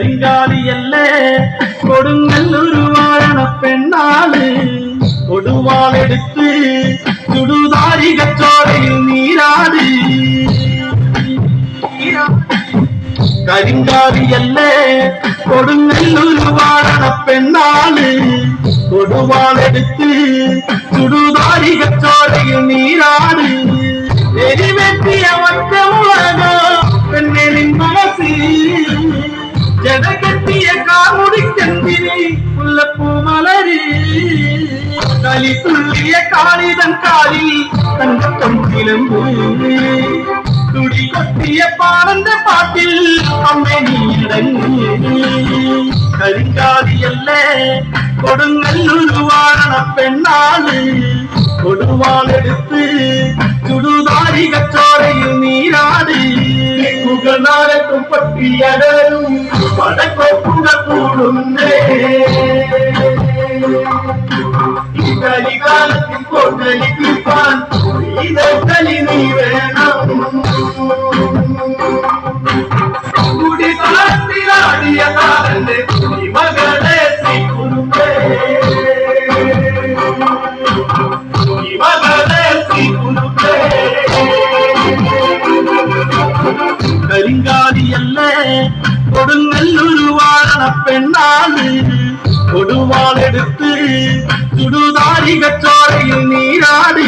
കരിങ്കാലിയല്ലേ കൊടുങ്ങല്ലൊരു വാഴണ പെണ്ണാള് കൊടുവാളെടുത്ത് ചുടുതാരികച്ചോരയിൽ നീരാട് കരിങ്കാലിയല്ലേ കൊടുങ്ങല്ലൊരു വാഴണ പെണ്ണാള് കൊടുവാളെടുത്ത് ചുടുതാരികച്ചോരയിൽ നീരാട് എരിവെട്ടിയ ഒറ്റമുളകോ പെണ്ണെ നിൻ മനസ്സിൽ ജനകെട്ടിയ കാമുടിക്കെന്തിന് മുല്ലപ്പൂമലര് കളിത്തുള്ളിയ കാളിതൻ കാലിൽ തങ്കക്കൊഞ്ചിലമ്പ് തുടി കൊട്ടിയ പാടന്റെ പാട്ടിൽ അമ്മ നീടങ്ങി കരിങ്കാലിയല്ലേ കൊടുങ്ങല്ലൊരു വാഴണ പെണ്ണാള് കൊടുവാളെടുത്ത് ചുടുതാരികച്ചോരയിൽ നീരാട് കുകളാരത്തും പട്ടിയടരും പടക്കൊപ്പുക കൂടുന്നേ കളികാലത്തിൽ കൊണ്ടലി കിട്ടാൻ ഇതളി നീ വേണം കുടികാലത്തിലാടിയ കാലന്റെ മകളെ ശ്രീകുരുമ്പേ മകളെ ശ്രീകുരുമ്പേ കരിങ്കാലിയല്ലേ കൊടുങ്ങല്ലൊരു വാഴണ പെണ്ണാള് കൊടുവാളെടുത്ത് ചുടുതാരികച്ചോരയിൽ നീരാട്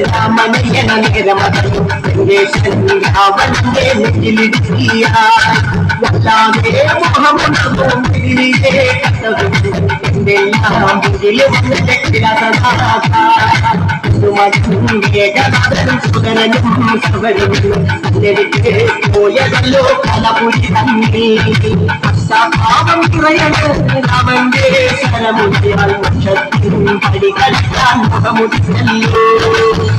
രാമനയന നേരമതയും അവന്റെ നെഞ്ചിലിടുക്കിയ വല്ലാതെ മോഹമുണ്ടതും തിരികെ കഥവും എന്തെല്ലാം മുന്നിലും സുതനും സുവരും പോയതല്ലോ കലപുരി തമ്മി പാപം കുറയണ് അവന്റെ ശരമുണ്ടിയാൽ പക്ഷത്തിൻ പടികളിക്കാൻ മുഖമുടിച്ചല്ലോ ീ